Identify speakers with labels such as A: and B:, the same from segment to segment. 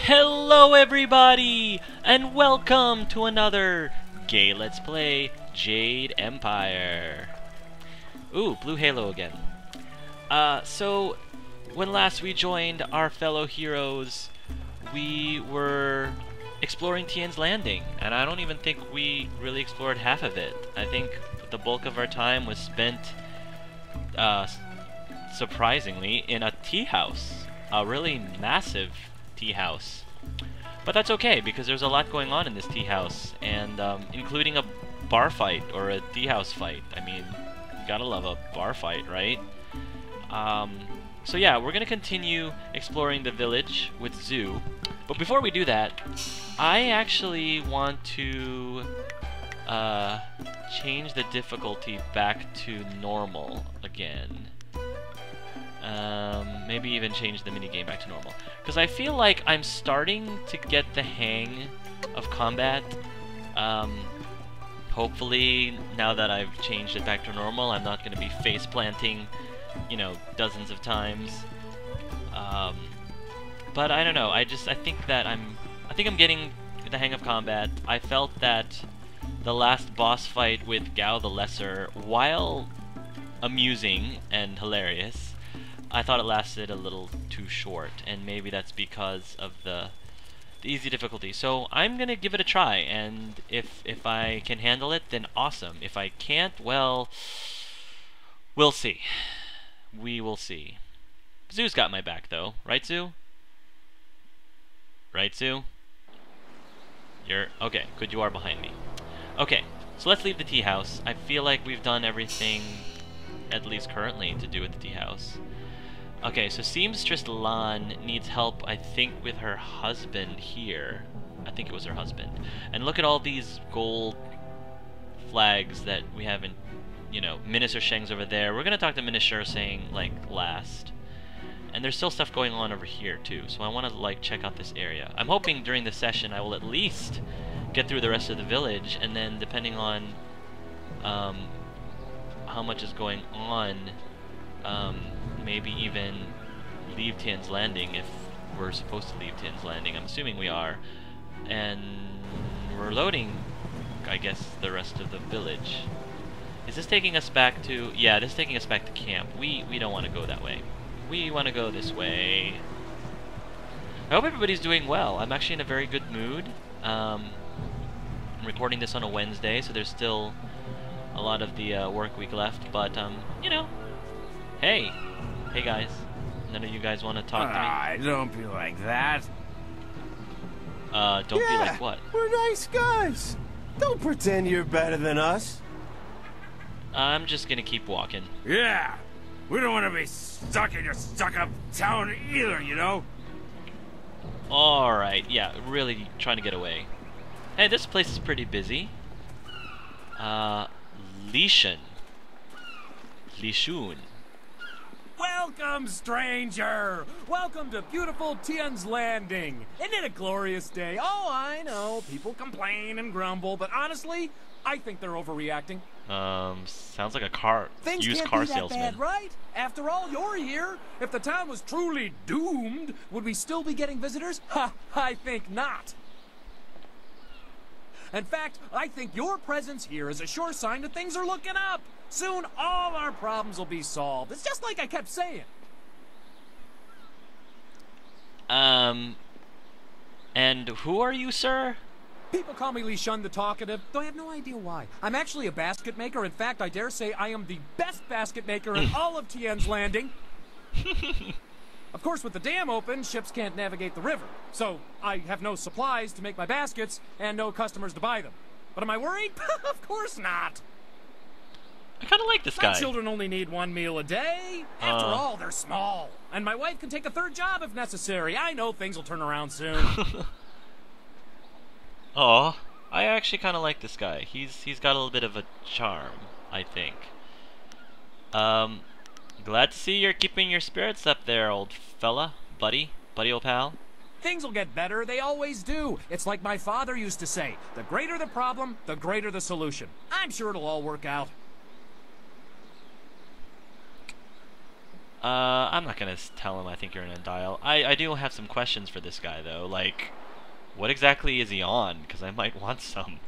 A: Hello everybody, and welcome to another Gay Let's Play Jade Empire. Ooh, blue halo again. So when last we joined our fellow heroes, we were exploring Tien's Landing, and I don't even think we really explored half of it. I think the bulk of our time was spent, surprisingly, in a tea house. A really massive tea house. But that's okay, because there's a lot going on in this tea house, and including a bar fight, or a tea house fight. I mean, you gotta love a bar fight, right? So yeah, we're gonna continue exploring the village with Zoo. But before we do that, I actually want to change the difficulty back to normal again. Maybe even change the minigame back to normal. Because I feel like I'm starting to get the hang of combat. Hopefully, now that I've changed it back to normal, I'm not going to be face planting, you know, dozens of times. But I don't know. I think I'm getting the hang of combat. I felt that the last boss fight with Gao the Lesser, while amusing and hilarious, I thought it lasted a little too short, and maybe that's because of the easy difficulty. So I'm gonna give it a try, and if I can handle it, then awesome. If I can't, well, we'll see. We will see. Zoo's got my back, though, right, Zoo? Right, Zoo? You're okay. Good, you are behind me. Okay, so let's leave the tea house. I feel like we've done everything, at least currently, to do with the tea house. Okay, so Seamstress Lan needs help, I think, with her husband here. I think it was her husband. And look at all these gold flags that we haven't, you know, Minister Sheng's over there. We're gonna talk to Minister Sheng, like, last. And there's still stuff going on over here, too. So I want to, like, check out this area. I'm hoping during the session I will at least get through the rest of the village, and then depending on how much is going on, maybe even leave Tien's Landing if we're supposed to leave Tien's Landing. I'm assuming we are. And we're loading, I guess, the rest of the village. Is this taking us back to... Yeah, this is taking us back to camp. We don't want to go that way. We want to go this way. I hope everybody's doing well. I'm actually in a very good mood. I'm recording this on a Wednesday, so there's still a lot of the work week left. But, you know, hey. Hey guys, none of you guys want to talk to me?
B: Don't be like that.
A: Don't be like what?
B: We're nice guys. Don't pretend you're better than us.
A: I'm just gonna keep walking.
C: Yeah, we don't want to be stuck in your stuck-up town either, you know?
A: Alright, yeah, really trying to get away. Hey, this place is pretty busy. Lishun.
C: Welcome, stranger! Welcome to beautiful Tien's Landing. Isn't it a glorious day? Oh, I know, people complain and grumble, but honestly, I think they're overreacting.
A: Sounds like a used car salesman.
C: Bad, right? After all, you're here. If the town was truly doomed, would we still be getting visitors? Ha, I think not. In fact, I think your presence here is a sure sign that things are looking up. Soon, all our problems will be solved. It's just like I kept saying.
A: And who are you, sir?
C: People call me Lishun the Talkative, though I have no idea why. I'm actually a basket maker. In fact, I dare say I am the best basket maker in all of Tien's Landing. Of course, with the dam open, ships can't navigate the river. So, I have no supplies to make my baskets, and no customers to buy them. But am I worried? Of course not.
A: I kind of like this guy.
C: My children only need one meal a day. After all, they're small. And my wife can take a third job if necessary. I know things will turn around soon.
A: Oh, I actually kind of like this guy. He's got a little bit of a charm, I think. Glad to see you're keeping your spirits up there, old fella. Buddy old pal.
C: Things will get better. They always do. It's like my father used to say, the greater the problem, the greater the solution. I'm sure it'll all work out.
A: I'm not gonna tell him I think you're an Undial. I do have some questions for this guy, though. Like, what exactly is he on? Because I might want some.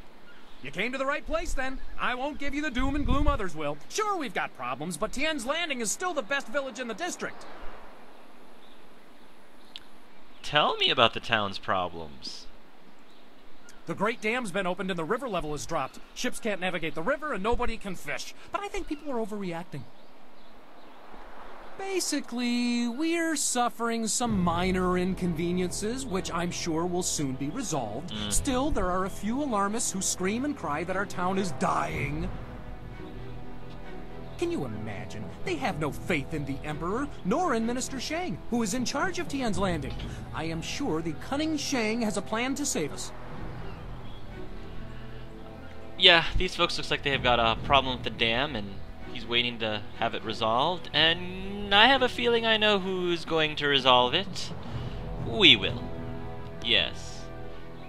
C: You came to the right place, then. I won't give you the doom and gloom others will. Sure, we've got problems, but Tien's Landing is still the best village in the district.
A: Tell me about the town's problems.
C: The Great Dam's been opened and the river level has dropped. Ships can't navigate the river and nobody can fish. But I think people are overreacting. Basically, we're suffering some minor inconveniences, which I'm sure will soon be resolved. Still, there are a few alarmists who scream and cry that our town is dying. Can you imagine? They have no faith in the Emperor, nor in Minister Shang, who is in charge of Tian's Landing. I am sure the cunning Shang has a plan to save us.
A: Yeah, these folks looks like they have got a problem with the dam, and he's waiting to have it resolved, and I have a feeling I know who's going to resolve it. We will. Yes.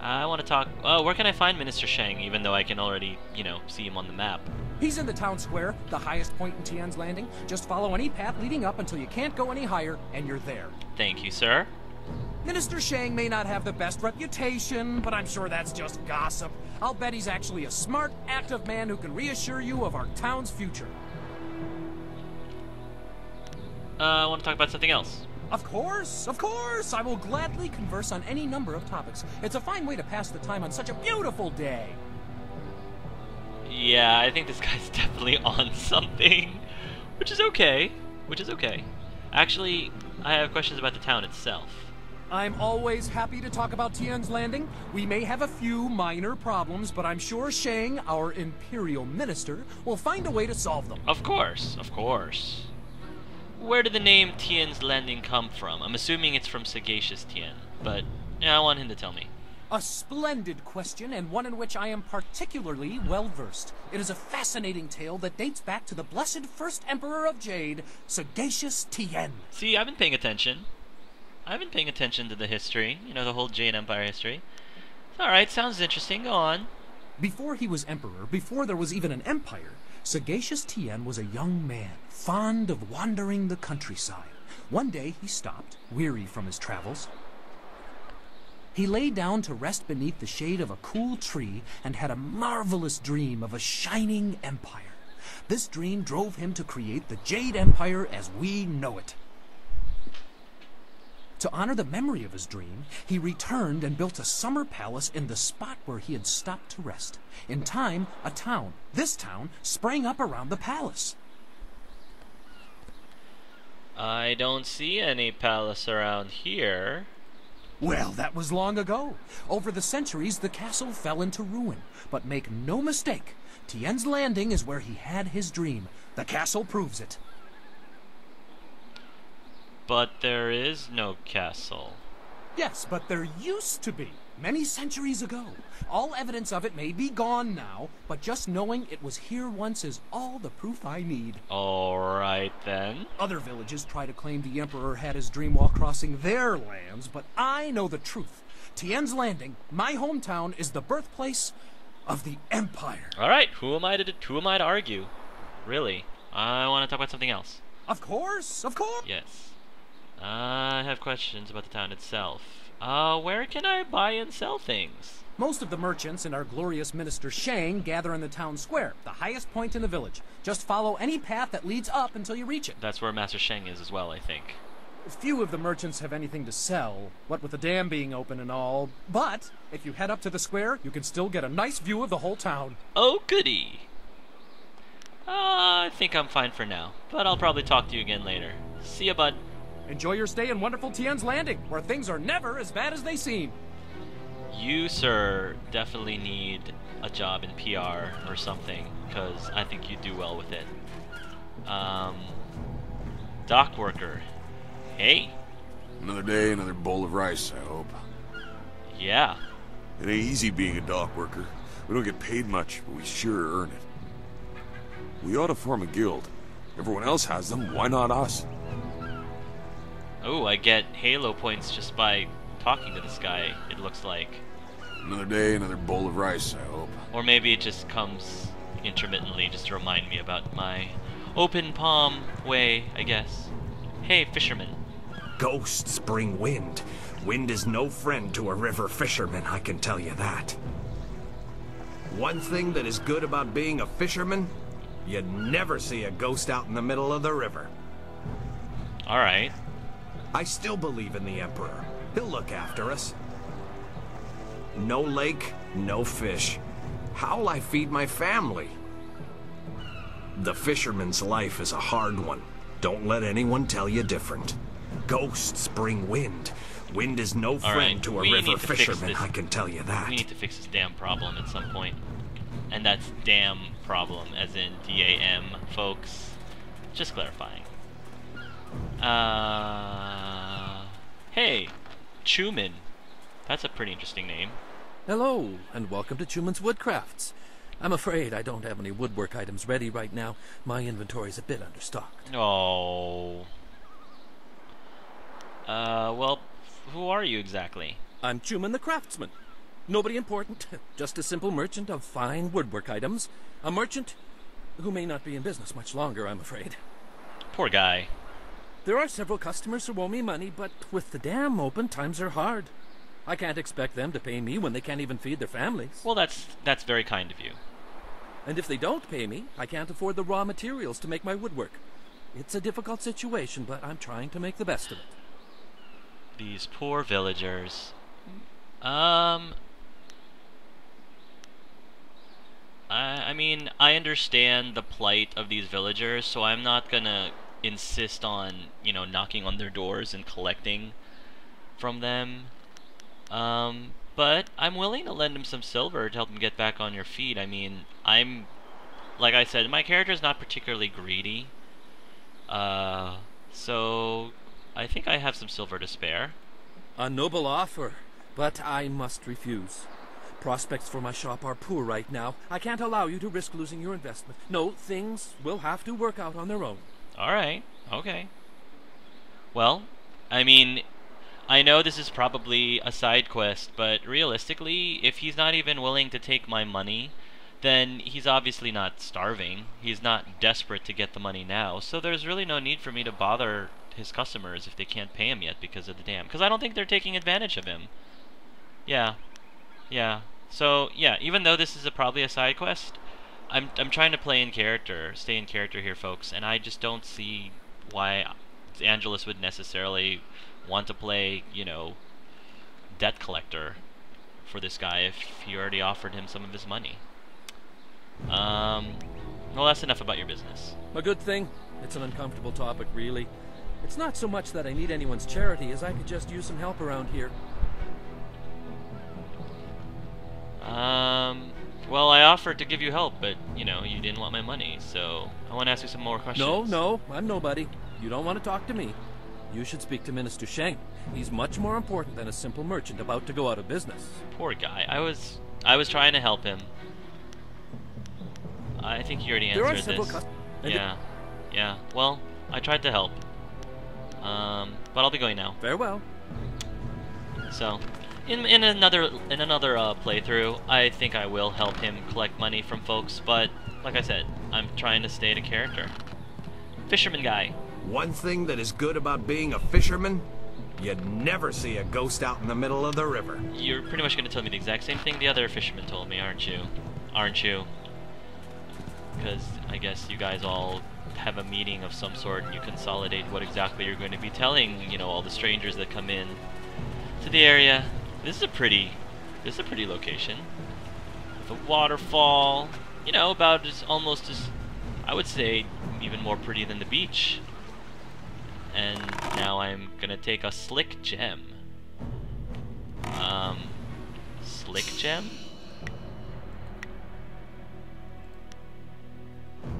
A: I want to talk... where can I find Minister Shang, even though I can already, you know, see him on the map?
C: He's in the town square, the highest point in Tian's Landing. Just follow any path leading up until you can't go any higher, and you're there.
A: Thank you, sir.
C: Minister Shang may not have the best reputation, but I'm sure that's just gossip. I'll bet he's actually a smart, active man who can reassure you of our town's future.
A: I want to talk about something else.
C: Of course, of course! I will gladly converse on any number of topics. It's a fine way to pass the time on such a beautiful day.
A: Yeah, I think this guy's definitely on something. Which is okay. Which is okay. Actually, I have questions about the town itself.
C: I'm always happy to talk about Tian's Landing. We may have a few minor problems, but I'm sure Shang, our Imperial Minister, will find a way to solve them.
A: Of course, of course. Where did the name Tian's Landing come from? I'm assuming it's from Sagacious Tien, but yeah, I want him to tell me.
C: A splendid question, and one in which I am particularly well-versed. It is a fascinating tale that dates back to the blessed first Emperor of Jade, Sagacious Tien.
A: See, I've been paying attention. I've been paying attention to the history, you know, the whole Jade Empire history. Alright, sounds interesting, go on.
C: Before he was emperor, before there was even an empire, Sagacious Tien was a young man, fond of wandering the countryside. One day he stopped, weary from his travels. He lay down to rest beneath the shade of a cool tree and had a marvelous dream of a shining empire. This dream drove him to create the Jade Empire as we know it. To honor the memory of his dream, he returned and built a summer palace in the spot where he had stopped to rest. In time, a town, this town, sprang up around the palace.
A: I don't see any palace around here.
C: Well, that was long ago. Over the centuries, the castle fell into ruin. But make no mistake, Tien's Landing is where he had his dream. The castle proves it.
A: But there is no castle.
C: Yes, but there used to be, many centuries ago. All evidence of it may be gone now, but just knowing it was here once is all the proof I need.
A: Alright then.
C: Other villages try to claim the Emperor had his dream while crossing their lands, but I know the truth. Tien's Landing, my hometown, is the birthplace of the Empire.
A: Alright, who am I to argue? Really? I want to talk about something else.
C: Of course, of course.
A: Yes. I have questions about the town itself. Where can I buy and sell things?
C: Most of the merchants and our glorious Minister Shang gather in the town square, the highest point in the village. Just follow any path that leads up until you reach it.
A: That's where Master Shang is as well, I think.
C: Few of the merchants have anything to sell, what with the dam being open and all. But if you head up to the square, you can still get a nice view of the whole town.
A: Oh, goody. I think I'm fine for now, but I'll probably talk to you again later. See ya, bud.
C: Enjoy your stay in wonderful Tien's Landing, where things are never as bad as they seem.
A: You, sir, definitely need a job in PR or something, because I think you'd do well with it. Dock worker. Hey.
D: Another day, another bowl of rice, I hope.
A: Yeah.
D: It ain't easy being a dock worker. We don't get paid much, but we sure earn it. We ought to form a guild. Everyone else has them, why not us?
A: Oh, I get Halo points just by talking to this guy, it looks like.
D: Another day, another bowl of rice, I hope.
A: Or maybe it just comes intermittently just to remind me about my open palm way, I guess. Hey, fisherman.
E: Ghosts bring wind. Wind is no friend to a river fisherman, I can tell you that. One thing that is good about being a fisherman, you'd never see a ghost out in the middle of the river.
A: Alright.
E: I still believe in the Emperor. He'll look after us. No lake, no fish. How'll I feed my family? The fisherman's life is a hard one. Don't let anyone tell you different. Ghosts bring wind. Wind is no friend to a river fisherman, I can tell you that.
A: We need to fix this damn problem at some point. And that's damn problem, as in D-A-M, folks. Just clarifying. Hey, Chuman. That's a pretty interesting name.
F: Hello, and welcome to Chuman's Woodcrafts. I'm afraid I don't have any woodwork items ready right now. My inventory's a bit understocked.
A: Oh. Well, who are you exactly?
F: I'm Chuman the Craftsman. Nobody important, just a simple merchant of fine woodwork items. A merchant who may not be in business much longer, I'm afraid.
A: Poor guy.
F: There are several customers who owe me money, but with the dam open, times are hard. I can't expect them to pay me when they can't even feed their families.
A: Well, that's very kind of you.
F: And if they don't pay me, I can't afford the raw materials to make my woodwork. It's a difficult situation, but I'm trying to make the best of it.
A: These poor villagers. I mean, I understand the plight of these villagers, so I'm not gonna insist on, you know, knocking on their doors and collecting from them. But I'm willing to lend them some silver to help them get back on your feet. I mean, like I said, my character's not particularly greedy. So I think I have some silver to spare.
F: A noble offer, but I must refuse. Prospects for my shop are poor right now. I can't allow you to risk losing your investment. No, things will have to work out on their own.
A: Alright, okay. Well, I mean, I know this is probably a side quest, but realistically, if he's not even willing to take my money, then he's obviously not starving. He's not desperate to get the money now, so there's really no need for me to bother his customers if they can't pay him yet because of the dam. Because I don't think they're taking advantage of him. Yeah. So, yeah, even though this is probably a side quest, I'm trying to stay in character here, folks, and I just don't see why Angelus would necessarily want to play, you know, debt collector for this guy if he already offered him some of his money. Well, that's enough about your business.
F: A good thing. It's an uncomfortable topic, really. It's not so much that I need anyone's charity as I could just use some help around here.
A: Well, I offered to give you help, but, you know, you didn't want my money, so I want to ask you some more questions.
F: No, I'm nobody. You don't want to talk to me. You should speak to Minister Sheng. He's much more important than a simple merchant about to go out of business.
A: Poor guy. I was trying to help him. I think you already answered this. Yeah. Well, I tried to help. But I'll be going now.
F: Farewell.
A: So, in another playthrough, I think I will help him collect money from folks, but like I said, I'm trying to stay in character. Fisherman guy.
E: One thing that is good about being a fisherman, you'd never see a ghost out in the middle of the river.
A: You're pretty much going to tell me the exact same thing the other fisherman told me, aren't you? Because I guess you guys all have a meeting of some sort and you consolidate what exactly you're going to be telling, you know, all the strangers that come in to the area. This is a pretty location. With a waterfall, you know, about almost as, I would say, even more pretty than the beach. And now I'm gonna take a slick gem. Slick gem?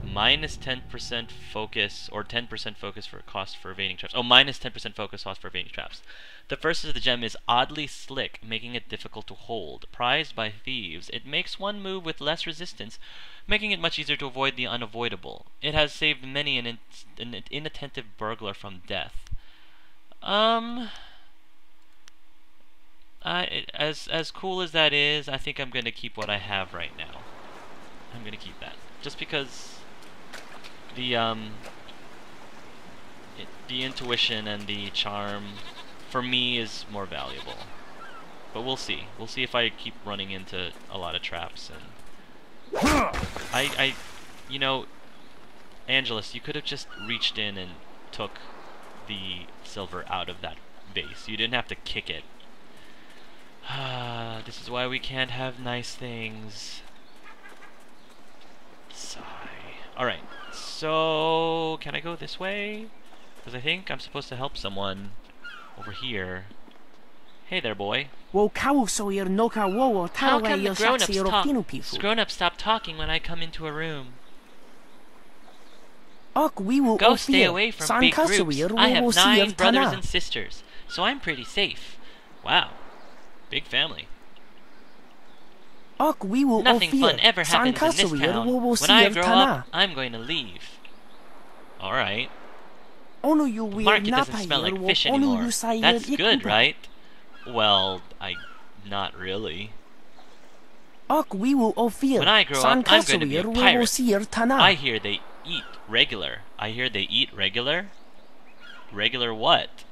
A: Minus 10% focus, or 10% focus for cost for evading traps. Oh, minus 10% focus cost for evading traps. The first of the gem is oddly slick, making it difficult to hold. Prized by thieves, it makes one move with less resistance, making it much easier to avoid the unavoidable. It has saved many an inattentive burglar from death. As cool as that is, I think I'm gonna keep what I have right now. I'm gonna keep that, just because the the intuition and the charm, for me, is more valuable. But we'll see. We'll see if I keep running into a lot of traps. And you know, Angelus, you could have just reached in and took the silver out of that vase. You didn't have to kick it. This is why we can't have nice things. Sigh. Alright, so can I go this way? Because I think I'm supposed to help someone over here. Hey there, boy. How come the grown-ups stop talking when I come into a room? Go stay away from big groups. I have 9 brothers and sisters, so I'm pretty safe. Wow. Big family. Nothing fun ever happens in this town. When I grow up, I'm going to leave. Alright. The market doesn't smell like fish anymore. That's good, right? Well, not really. When I grow up, I'm going to be a pirate. I hear they eat regular. Regular what?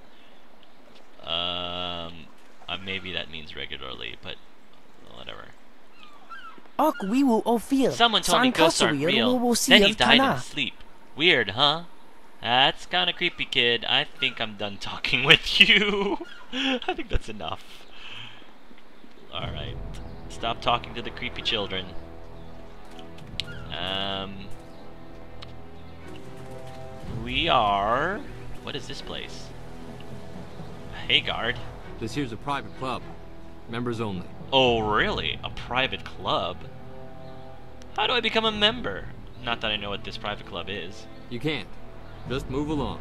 A: Maybe that means regularly, but whatever. Someone told me ghosts aren't real, then he died in his sleep. Weird, huh? That's kinda creepy, kid. I think I'm done talking with you. I think that's enough. Alright. Stop talking to the creepy children. We are... What is this place? Hey, guard.
G: This here's a private club. Members only.
A: Oh, really? A private club? How do I become a member? Not that I know what this private club is.
G: You can't. Just move along.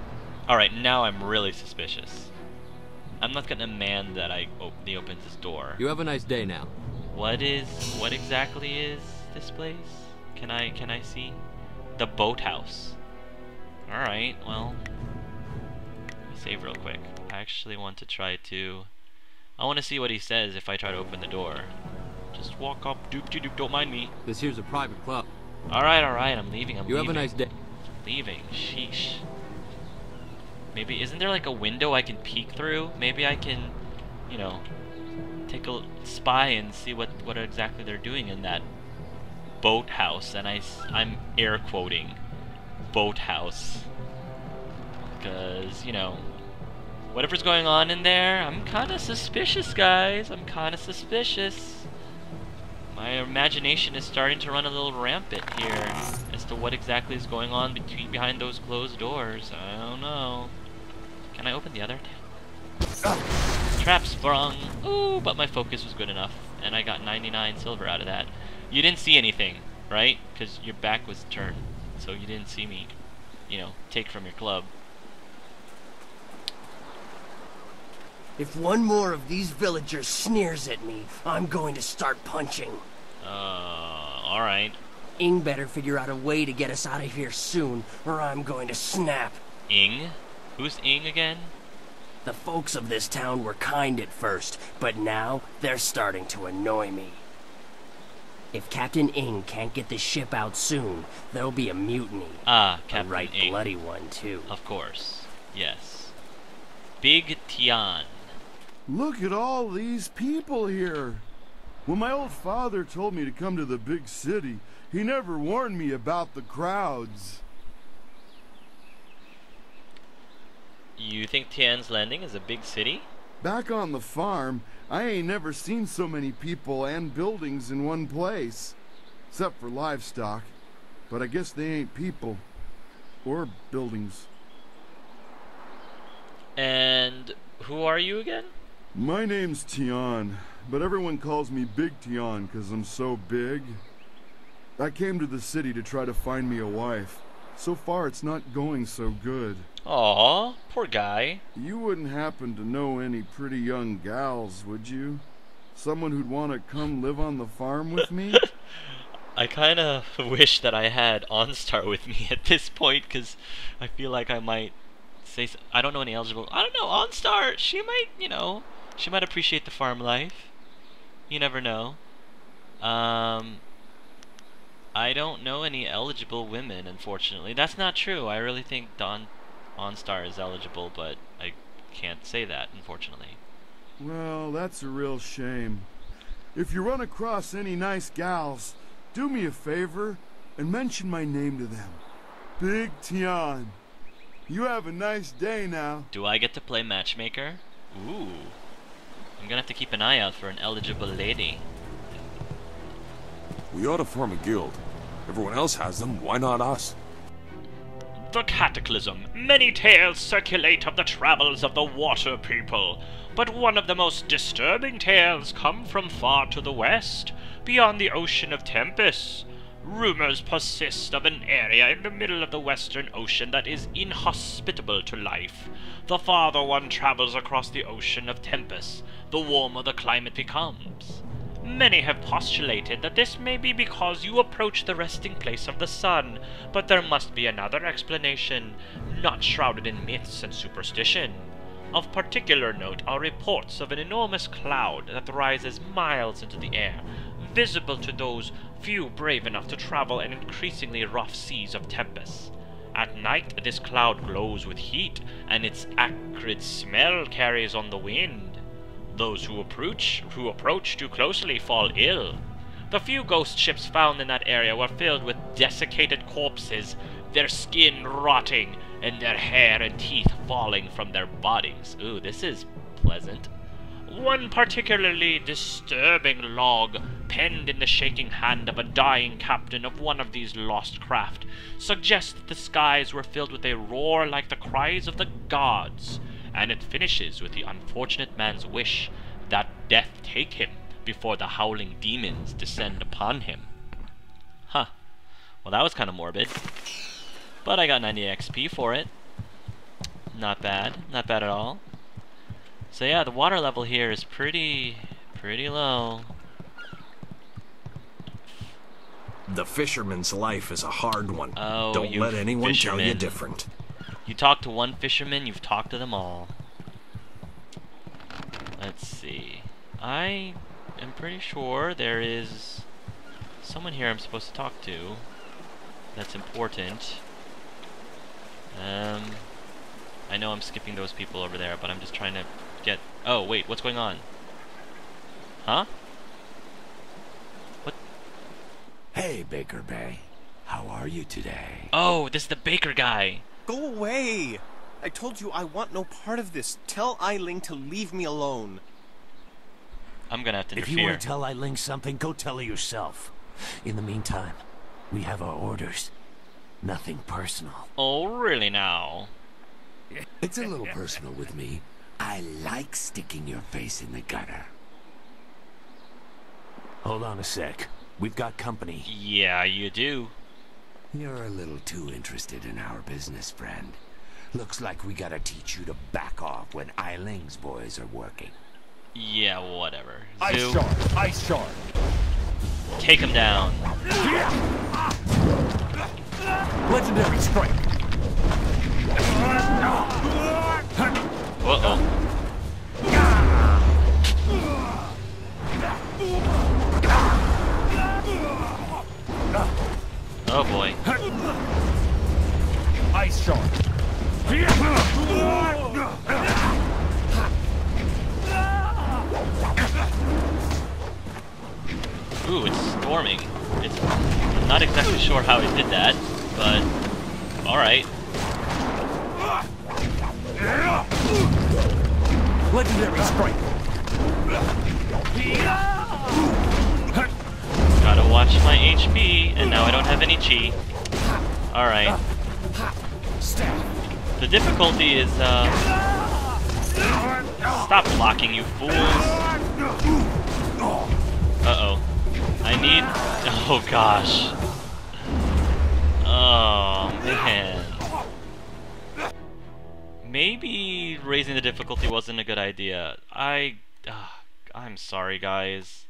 A: Alright, now I'm really suspicious. I'm not gonna demand that he opens this door.
G: You have a nice day now.
A: What exactly is this place? Can I see? The boathouse. Alright, well. Let me save real quick. I actually want to try to... I want to see what he says if I try to open the door. Just walk up, doop-de-doop, don't mind me.
G: This here's a private club.
A: Alright, I'm leaving,
G: You have a nice day.
A: Leaving, sheesh. Maybe, isn't there like a window I can peek through? Maybe I can, you know, take a spy and see what exactly they're doing in that boathouse. And I'm air quoting boathouse. Because, you know, whatever's going on in there, I'm kind of suspicious, guys. I'm kind of suspicious. My imagination is starting to run a little rampant here as to what exactly is going on behind those closed doors. I don't know. Can I open the other? Trap sprung. Ooh, but my focus was good enough, and I got 99 silver out of that. You didn't see anything, right? Because your back was turned, so you didn't see me, you know, take from your club.
H: If one more of these villagers sneers at me, I'm going to start punching.
A: Alright.
H: Ing better figure out a way to get us out of here soon, or I'm going to snap.
A: Ing? Who's Ing again?
H: The folks of this town were kind at first, but now they're starting to annoy me. If Captain Ing can't get this ship out soon, there'll be a mutiny.
A: Ah, Captain
H: a right
A: Ing.
H: Bloody one, too.
A: Of course. Yes. Big Tian.
B: Look at all these people here. When my old father told me to come to the big city, he never warned me about the crowds.
A: You think Tian's Landing is a big city?
B: Back on the farm, I ain't never seen so many people and buildings in one place. Except for livestock. But I guess they ain't people. Or buildings.
A: And who are you again?
B: My name's Tian, but everyone calls me Big Tian because I'm so big. I came to the city to try to find me a wife. So far, it's not going so good.
A: Aw, poor guy.
B: You wouldn't happen to know any pretty young gals, would you? Someone who'd want to come live on the farm with me?
A: I kind of wish that I had OnStar with me at this point, because I feel like I might say... I don't know any eligible... I don't know, OnStar, she might, you know... She might appreciate the farm life. You never know. I don't know any eligible women, unfortunately. That's not true. I really think OnStar is eligible, but I can't say that, unfortunately.
B: Well, that's a real shame. If you run across any nice gals, do me a favor and mention my name to them. Big Tian. You have a nice day now.
A: Do I get to play matchmaker? Ooh. I'm gonna have to keep an eye out for an eligible lady.
D: We ought to form a guild. Everyone else has them, why not us?
I: The Cataclysm. Many tales circulate of the travels of the water people, but one of the most disturbing tales come from far to the west, beyond the ocean of Tempest. Rumors persist of an area in the middle of the Western Ocean that is inhospitable to life. The farther one travels across the ocean of Tempest, the warmer the climate becomes. Many have postulated that this may be because you approach the resting place of the sun, but there must be another explanation, not shrouded in myths and superstition. Of particular note are reports of an enormous cloud that rises miles into the air, visible to those few brave enough to travel in increasingly rough seas of Tempest. At night, this cloud glows with heat, and its acrid smell carries on the wind. Those who approach too closely fall ill. The few ghost ships found in that area were filled with desiccated corpses, their skin rotting, and their hair and teeth falling from their bodies. Ooh, this is pleasant. One particularly disturbing log, penned in the shaking hand of a dying captain of one of these lost craft, suggests that the skies were filled with a roar like the cries of the gods, and it finishes with the unfortunate man's wish that death take him before the howling demons descend upon him. Huh. Well, that was kind of morbid. But I got 90 XP for it. Not bad. Not bad at all. So yeah, the water level here is pretty low.
E: The fisherman's life is a hard one.
A: Oh,
E: don't let anyone tell you
A: fishermen.
E: different.
A: You talk to one fisherman, you've talked to them all. Let's see. I am pretty sure there is someone here I'm supposed to talk to that's important. I know I'm skipping those people over there, but I'm just trying to get... Oh, wait, what's going on? Huh? What?
J: Hey, Baker Bay. How are you today?
A: Oh, this is the baker guy.
K: Go away! I told you I want no part of this. Tell Eiling to leave me alone.
A: I'm gonna have to interfere.
J: If you want to tell Eiling something, go tell her yourself. In the meantime, we have our orders. Nothing personal.
A: Oh, really now?
J: It's a little personal with me. I like sticking your face in the gutter. Hold on a sec. We've got company.
A: Yeah, you do.
J: You're a little too interested in our business, friend. Looks like we gotta teach you to back off when Eiling's boys are working.
A: Yeah, whatever.
L: Ice
A: Zoo,
L: shard! Ice shard!
A: take him down.
L: Legendary strike!
A: Uh-oh. Oh boy.
L: Ice shard!
A: Ooh, it's storming. I'm not exactly sure how it did that, but alright.
L: Legendary strike!
A: Gotta watch my HP, and now I don't have any chi. Alright. The difficulty is, stop blocking, you fools! Uh-oh. I need... Oh, gosh. Oh, man. Maybe raising the difficulty wasn't a good idea. I'm sorry, guys.